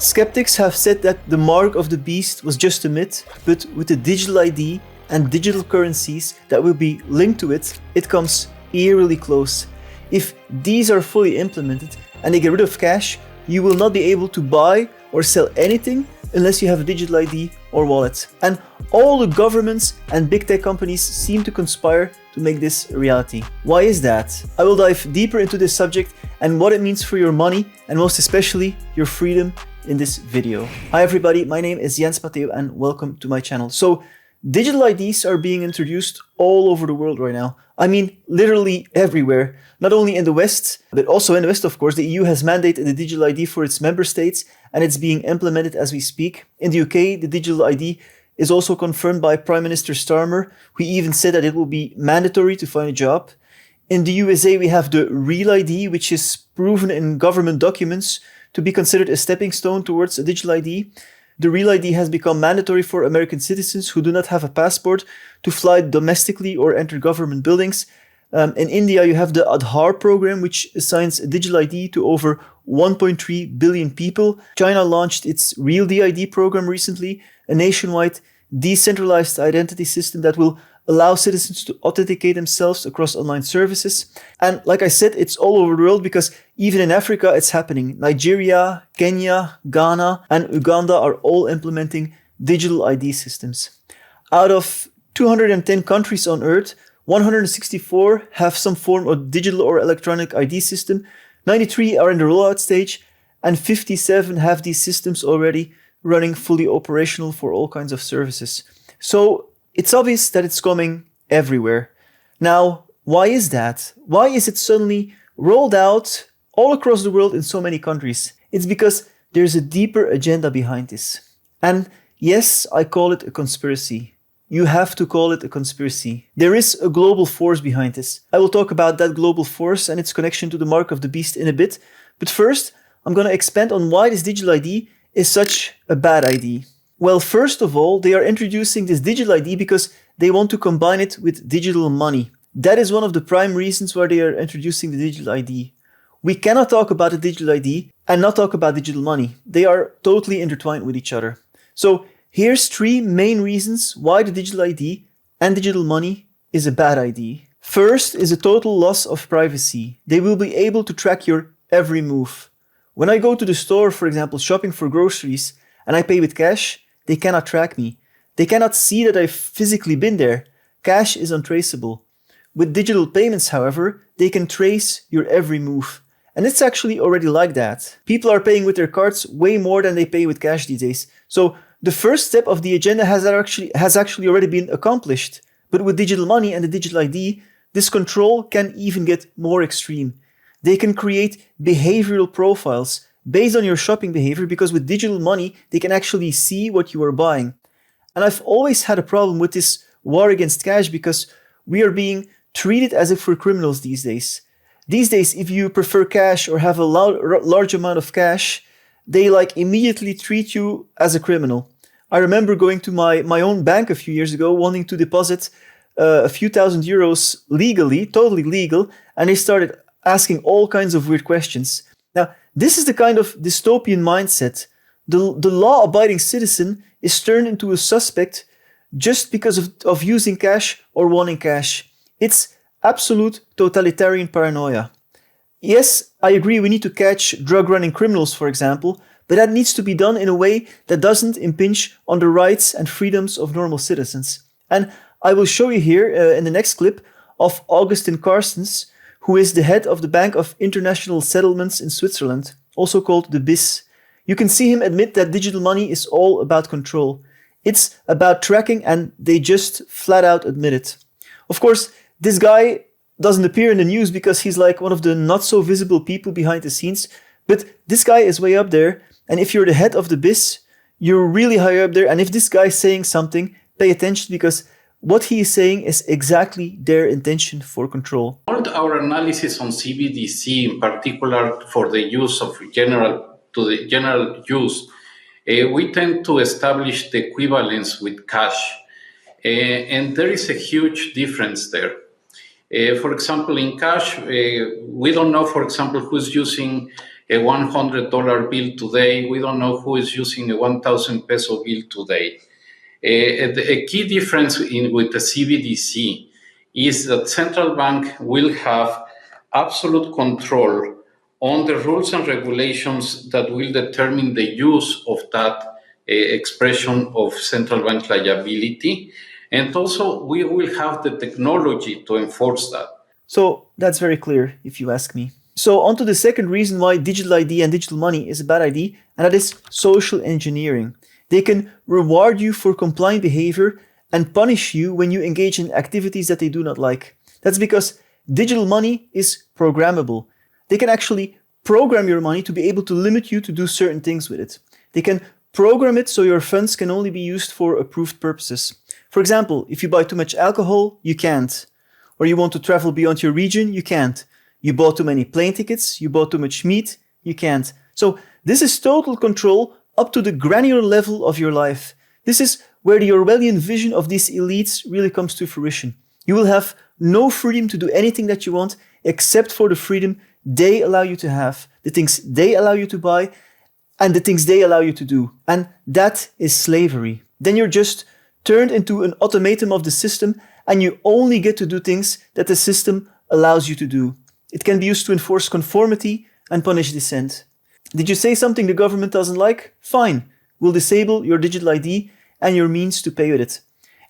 Skeptics have said that the mark of the beast was just a myth, but with the digital ID and digital currencies that will be linked to it, it comes eerily close. If these are fully implemented and they get rid of cash, you will not be able to buy or sell anything unless you have a digital ID or wallet. And all the governments and big tech companies seem to conspire to make this a reality. Why is that? I will dive deeper into this subject and what it means for your money and most especially your freedom in this video. Hi everybody, my name is Jens Matteo and welcome to my channel. So digital IDs are being introduced all over the world right now. I mean, literally everywhere. Not only in the West, but also in the West, of course. The EU has mandated the digital ID for its member states and it's being implemented as we speak. In the UK, the digital ID is also confirmed by Prime Minister Starmer, who even said that it will be mandatory to find a job. In the USA, we have the Real ID, which is proven in government documents to be considered a stepping stone towards a digital ID. The Real ID has become mandatory for American citizens who do not have a passport to fly domestically or enter government buildings. In India, you have the Aadhaar program, which assigns a digital ID to over 1.3 billion people. China launched its Real ID program recently, a nationwide decentralized identity system that will allow citizens to authenticate themselves across online services. And like I said, it's all over the world because even in Africa, it's happening. Nigeria, Kenya, Ghana, and Uganda are all implementing digital ID systems. Out of 210 countries on Earth, 164 have some form of digital or electronic ID system, 93 are in the rollout stage, and 57 have these systems already running fully operational for all kinds of services. So it's obvious that it's coming everywhere. Now, why is that? Why is it suddenly rolled out all across the world in so many countries? It's because there's a deeper agenda behind this. And yes, I call it a conspiracy. You have to call it a conspiracy. There is a global force behind this. I will talk about that global force and its connection to the mark of the beast in a bit. But first, I'm going to expand on why this digital ID is such a bad idea. Well, first of all, they are introducing this digital ID because they want to combine it with digital money. That is one of the prime reasons why they are introducing the digital ID. We cannot talk about a digital ID and not talk about digital money. They are totally intertwined with each other. So here's three main reasons why the digital ID and digital money is a bad idea. First is a total loss of privacy. They will be able to track your every move. When I go to the store, for example, shopping for groceries, and I pay with cash, they cannot track me. They cannot see that I've physically been there. Cash is untraceable. With digital payments, however, they can trace your every move. And it's actually already like that. People are paying with their cards way more than they pay with cash these days. So the first step of the agenda has actually already been accomplished. But with digital money and the digital ID, this control can even get more extreme. They can create behavioral profiles based on your shopping behavior because with digital money, they can actually see what you are buying. And I've always had a problem with this war against cash because we are being treated as if we're criminals these days. These days, if you prefer cash or have a large amount of cash, they immediately treat you as a criminal. I remember going to my own bank a few years ago, wanting to deposit a few thousand euros legally, totally legal, and they started asking all kinds of weird questions. Now, this is the kind of dystopian mindset. The law-abiding citizen is turned into a suspect just because of using cash or wanting cash. It's absolute totalitarian paranoia. Yes, I agree we need to catch drug-running criminals, for example, but that needs to be done in a way that doesn't impinge on the rights and freedoms of normal citizens. And I will show you here in the next clip of Augustin Carstens, who is the head of the Bank of International Settlements in Switzerland, also called the BIS. You can see him admit that digital money is all about control. It's about tracking and they just flat out admit it. Of course, this guy doesn't appear in the news because he's like one of the not so visible people behind the scenes, but this guy is way up there. And if you're the head of the BIS, you're really high up there. And if this guy's saying something, pay attention because what he is saying is exactly their intention for control. Our analysis on CBDC, in particular for the use of general use, we tend to establish the equivalence with cash. And there is a huge difference there. For example, in cash, we don't know, for example, who's using a $100 bill today. We don't know who is using a 1,000 peso bill today. A key difference with the CBDC is that central bank will have absolute control on the rules and regulations that will determine the use of that expression of central bank liability. And also, we will have the technology to enforce that. So that's very clear, if you ask me. So on to the second reason why digital ID and digital money is a bad idea, and that is social engineering. They can reward you for compliant behavior and punish you when you engage in activities that they do not like. That's because digital money is programmable. They can actually program your money to be able to limit you to do certain things with it. They can program it so your funds can only be used for approved purposes. For example, if you buy too much alcohol, you can't. Or you want to travel beyond your region, you can't. You bought too many plane tickets, you bought too much meat, you can't. So this is total control up to the granular level of your life. This is where the Orwellian vision of these elites really comes to fruition. You will have no freedom to do anything that you want except for the freedom they allow you to have, the things they allow you to buy, and the things they allow you to do. And that is slavery. Then you're just turned into an automaton of the system, and you only get to do things that the system allows you to do. It can be used to enforce conformity and punish dissent. Did you say something the government doesn't like? Fine, we'll disable your digital ID and your means to pay with it.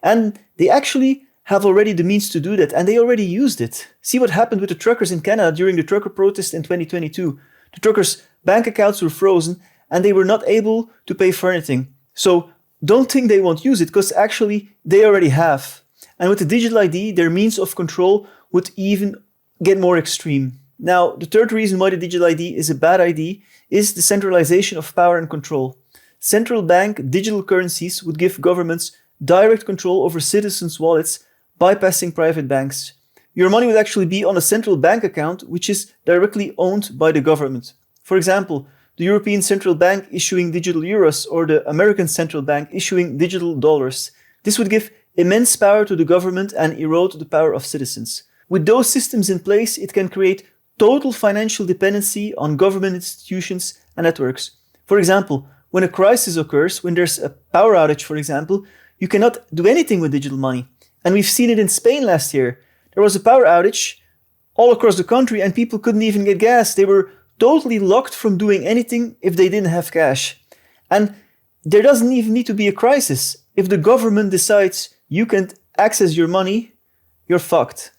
And they actually have already the means to do that, and they already used it. See what happened with the truckers in Canada during the trucker protest in 2022. The truckers' bank accounts were frozen, and they were not able to pay for anything. So don't think they won't use it, because actually they already have. And with the digital ID, their means of control would even get more extreme. Now, the third reason why the digital ID is a bad idea is the centralization of power and control. Central bank digital currencies would give governments direct control over citizens' wallets, bypassing private banks. Your money would actually be on a central bank account, which is directly owned by the government. For example, the European Central Bank issuing digital euros or the American Central Bank issuing digital dollars. This would give immense power to the government and erode the power of citizens. With those systems in place, it can create total financial dependency on government institutions and networks. For example, when a crisis occurs, when there's a power outage, for example, you cannot do anything with digital money. And we've seen it in Spain last year. There was a power outage all across the country and people couldn't even get gas. They were totally locked from doing anything if they didn't have cash. And there doesn't even need to be a crisis. If the government decides you can't access your money, you're fucked.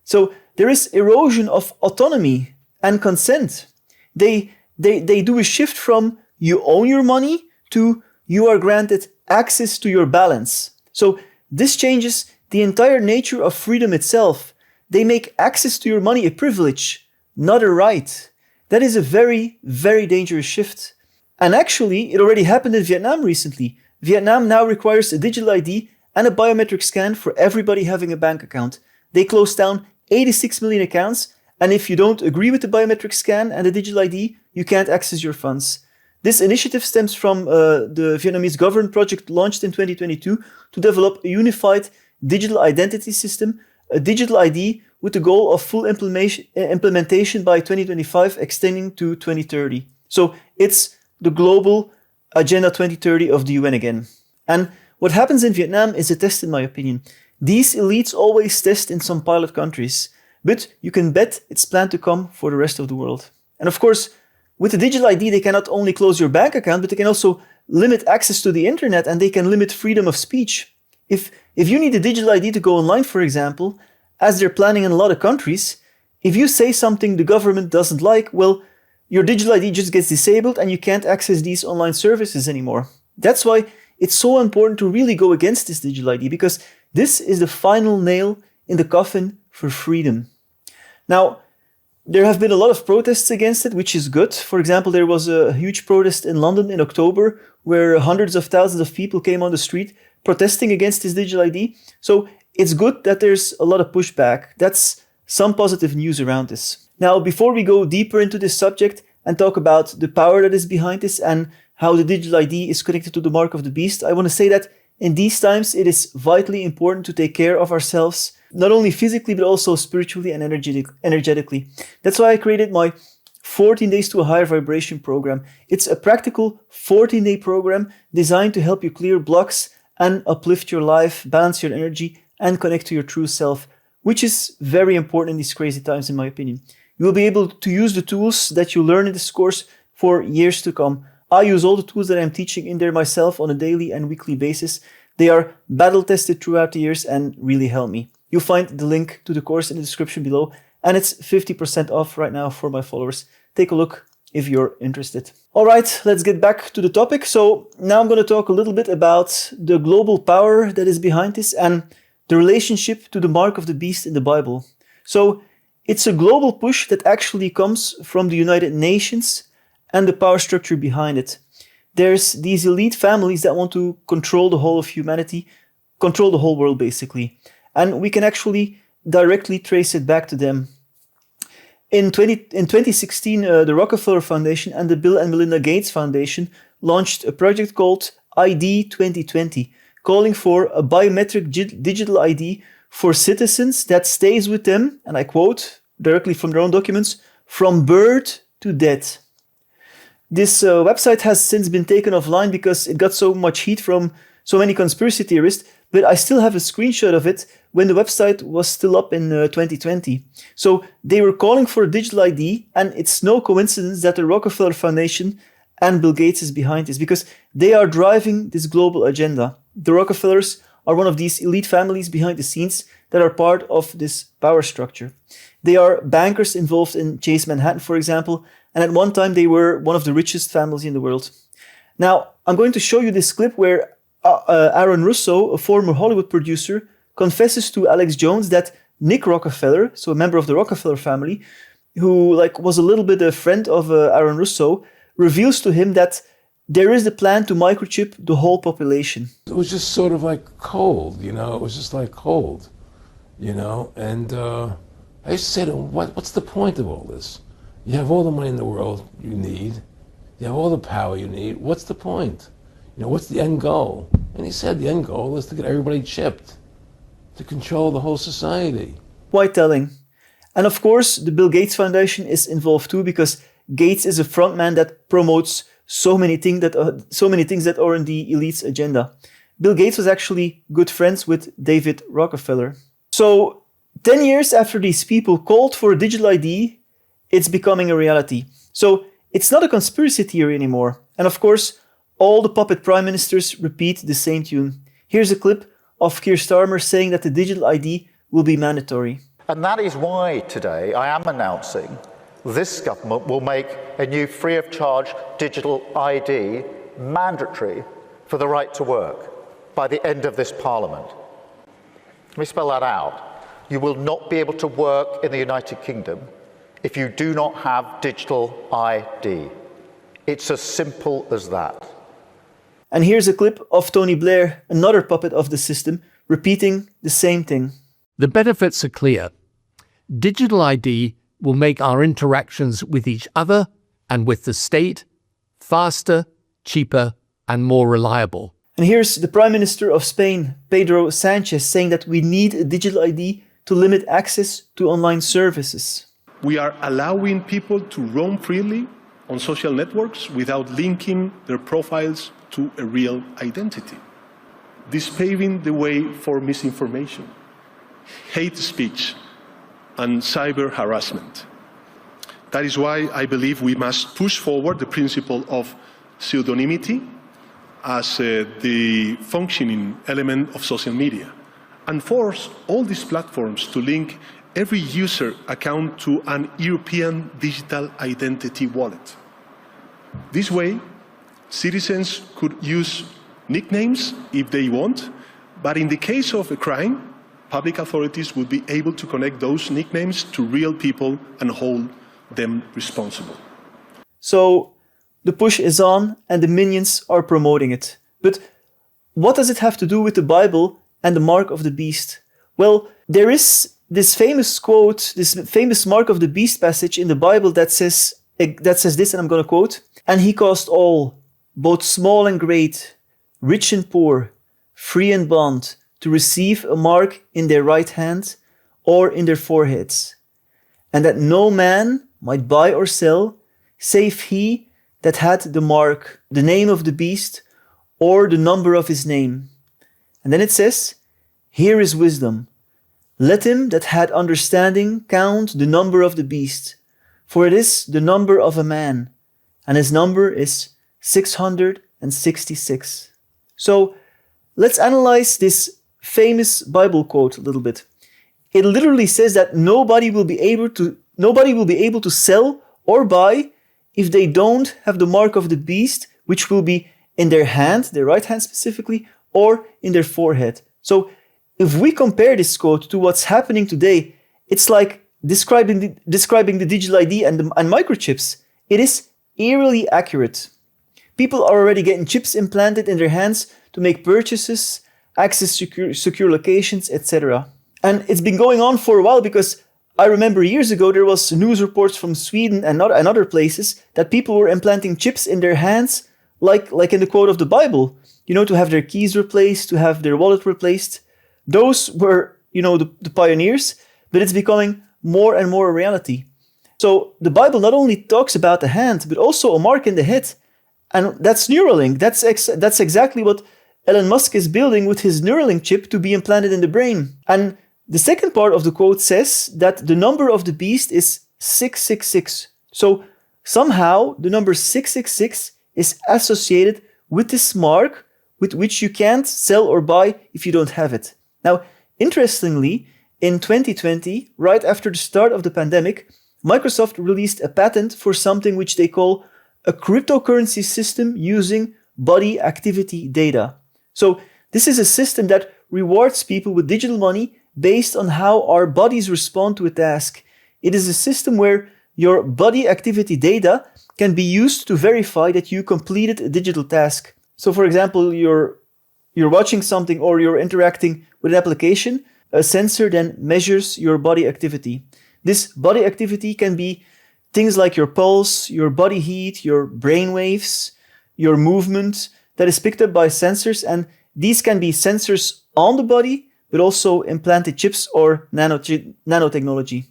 So there is erosion of autonomy and consent. They do a shift from you own your money to you are granted access to your balance. So this changes the entire nature of freedom itself. They make access to your money a privilege, not a right. That is a very, very dangerous shift. And actually, it already happened in Vietnam recently. Vietnam now requires a digital ID and a biometric scan for everybody having a bank account. They closed down 86 million accounts, and if you don't agree with the biometric scan and the digital ID, you can't access your funds. This initiative stems from the Vietnamese government project launched in 2022 to develop a unified digital identity system, a digital ID with the goal of full implementation by 2025, extending to 2030. So it's the global Agenda 2030 of the UN again. And what happens in Vietnam is a test, in my opinion. These elites always test in some pilot countries, but you can bet it's planned to come for the rest of the world. And of course, with the digital ID, they can not only close your bank account, but they can also limit access to the internet and they can limit freedom of speech. If you need a digital ID to go online, for example, as they're planning in a lot of countries, if you say something the government doesn't like, well, your digital ID just gets disabled and you can't access these online services anymore. That's why it's so important to really go against this digital ID, because this is the final nail in the coffin for freedom. Now, there have been a lot of protests against it, which is good. For example, there was a huge protest in London in October where hundreds of thousands of people came on the street protesting against this digital ID. So it's good that there's a lot of pushback. That's some positive news around this. Now, before we go deeper into this subject and talk about the power that is behind this and how the digital ID is connected to the mark of the beast, I want to say that in these times, it is vitally important to take care of ourselves, not only physically, but also spiritually and energetically. That's why I created my 14 Days to a Higher Vibration program. It's a practical 14-day program designed to help you clear blocks and uplift your life, balance your energy, and connect to your true self, which is very important in these crazy times, in my opinion. You will be able to use the tools that you learn in this course for years to come. I use all the tools that I'm teaching in there myself on a daily and weekly basis. They are battle tested throughout the years and really help me. You'll find the link to the course in the description below, and it's 50% off right now for my followers. Take a look if you're interested. All right, let's get back to the topic. So now I'm going to talk a little bit about the global power that is behind this and the relationship to the mark of the beast in the Bible. So it's a global push that actually comes from the United Nations and the power structure behind it. There's these elite families that want to control the whole of humanity, control the whole world basically. And we can actually directly trace it back to them. In 2016, the Rockefeller Foundation and the Bill and Melinda Gates Foundation launched a project called ID 2020, calling for a biometric digital ID for citizens that stays with them, and I quote directly from their own documents, from birth to death. This website has since been taken offline because it got so much heat from so many conspiracy theorists, but I still have a screenshot of it when the website was still up in 2020. So they were calling for a digital ID, and it's no coincidence that the Rockefeller Foundation and Bill Gates is behind this, because they are driving this global agenda. The Rockefellers are one of these elite families behind the scenes that are part of this power structure. They are bankers involved in Chase Manhattan, for example, and at one time they were one of the richest families in the world. Now, I'm going to show you this clip where Aaron Russo, a former Hollywood producer, confesses to Alex Jones that Nick Rockefeller, so a member of the Rockefeller family, who was a little bit a friend of Aaron Russo, reveals to him that there is the plan to microchip the whole population. It was just sort of like cold, it was just like cold, and I used to say to him, what's the point of all this? You have all the money in the world you need, you have all the power you need, what's the point? What's the end goal? And he said the end goal is to get everybody chipped, to control the whole society. Quite telling. And of course, the Bill Gates Foundation is involved too, because Gates is a frontman that promotes so many things that are in the elite's agenda. Bill Gates was actually good friends with David Rockefeller. So 10 years after these people called for a digital ID, it's becoming a reality. So it's not a conspiracy theory anymore. And of course, all the puppet prime ministers repeat the same tune. Here's a clip of Keir Starmer saying that the digital ID will be mandatory. And that is why today I am announcing this government will make a new free-of-charge digital ID mandatory for the right to work by the end of this Parliament. Let me spell that out. You will not be able to work in the United Kingdom if you do not have digital ID. It's as simple as that. And here's a clip of Tony Blair, another puppet of the system, repeating the same thing. The benefits are clear. Digital ID will make our interactions with each other and with the state faster, cheaper, and more reliable. And here's the Prime Minister of Spain, Pedro Sanchez, saying that we need a digital ID to limit access to online services. We are allowing people to roam freely on social networks without linking their profiles to a real identity. This paving the way for misinformation, hate speech, and cyber harassment. That is why I believe we must push forward the principle of pseudonymity as the functioning element of social media, and force all these platforms to link every user account to an European digital identity wallet. This way, citizens could use nicknames if they want, but in the case of a crime, public authorities would be able to connect those nicknames to real people and hold them responsible. So the push is on and the minions are promoting it. But what does it have to do with the Bible and the mark of the beast? Well, there is this famous quote, this famous mark of the beast passage in the Bible that says this, and I'm going to quote, "And he caused all, both small and great, rich and poor, free and bond, to receive a mark in their right hand or in their foreheads, and that no man might buy or sell, save he that had the mark, the name of the beast, or the number of his name. And then it says, here is wisdom. Let him that had understanding count the number of the beast, for it is the number of a man, and his number is 666. So let's analyze this famous Bible quote a little bit. It literally says that nobody will be able to sell or buy if they don't have the mark of the beast, which will be in their hand, their right hand specifically, or in their forehead. So if we compare this quote to what's happening today, it's like describing the digital ID and microchips. It is eerily accurate. People are already getting chips implanted in their hands to make purchases, access secure locations, etc. And it's been going on for a while, because I remember years ago there was news reports from Sweden and other places that people were implanting chips in their hands, like in the quote of the Bible, to have their keys replaced, to have their wallet replaced. Those were, the pioneers, but it's becoming more and more a reality. So the Bible not only talks about the hand, but also a mark in the head. And that's Neuralink. That's exactly what Elon Musk is building with his Neuralink chip to be implanted in the brain. And the second part of the quote says that the number of the beast is 666. So somehow the number 666 is associated with this mark with which you can't sell or buy if you don't have it. Now, interestingly, in 2020, right after the start of the pandemic, Microsoft released a patent for something which they call a cryptocurrency system using body activity data. So this is a system that rewards people with digital money based on how our bodies respond to a task. It is a system where your body activity data can be used to verify that you completed a digital task. So for example, you're watching something or you're interacting with an application, a sensor then measures your body activity. This body activity can be things like your pulse, your body heat, your brain waves, your movement that is picked up by sensors, and these can be sensors on the body, but also implanted chips or nanotechnology.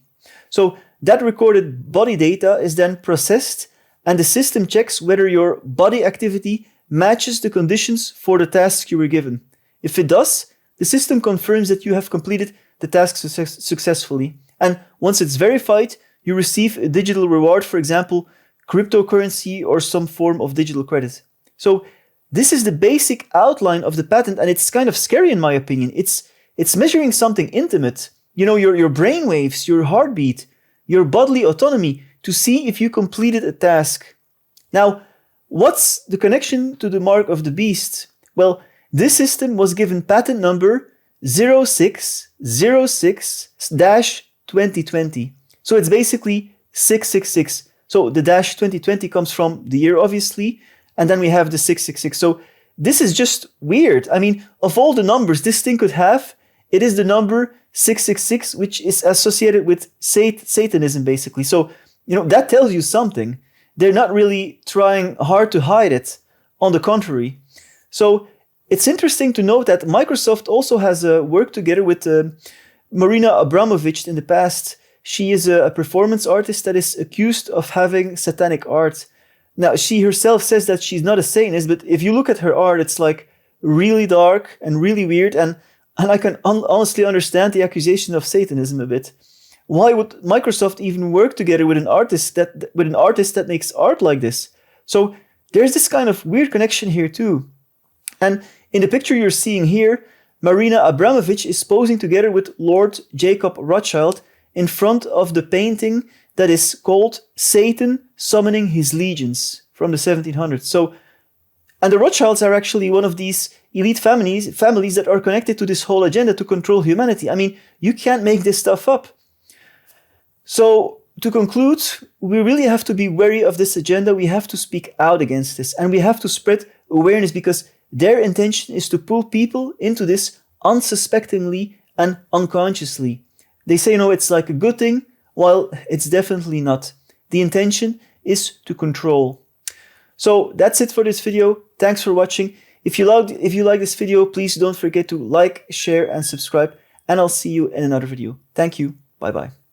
So that recorded body data is then processed, and the system checks whether your body activity matches the conditions for the task you were given. If it does, the system confirms that you have completed the task successfully. And once it's verified, you receive a digital reward, for example, cryptocurrency or some form of digital credit. So this is the basic outline of the patent, and it's kind of scary in my opinion. It's measuring something intimate, your brain waves, your heartbeat, your bodily autonomy, to see if you completed a task. Now, what's the connection to the mark of the beast? Well, this system was given patent number 0606-2020. So it's basically 666. So the dash 2020 comes from the year, obviously, and then we have the 666. So this is just weird. I mean, of all the numbers this thing could have, it is the number 666, which is associated with Satanism, basically. So, that tells you something. They're not really trying hard to hide it. On the contrary. So it's interesting to note that Microsoft also has worked together with Marina Abramovich in the past. She is a performance artist that is accused of having satanic art. Now, she herself says that she's not a Satanist, but if you look at her art, it's like really dark and really weird, and I can honestly understand the accusation of Satanism a bit. Why would Microsoft even work together with an artist that makes art like this? So there's this kind of weird connection here too. And in the picture you're seeing here, Marina Abramovich is posing together with Lord Jacob Rothschild in front of the painting that is called Satan Summoning His Legions from the 1700s. So, and the Rothschilds are actually one of these elite families that are connected to this whole agenda to control humanity. I mean, you can't make this stuff up. So, to conclude, we really have to be wary of this agenda. We have to speak out against this, and we have to spread awareness, because their intention is to pull people into this unsuspectingly and unconsciously. They say, it's like a good thing. Well, it's definitely not. The intention is to control. So that's it for this video. Thanks for watching. If you like this video, please don't forget to like, share, and subscribe. And I'll see you in another video. Thank you. Bye-bye.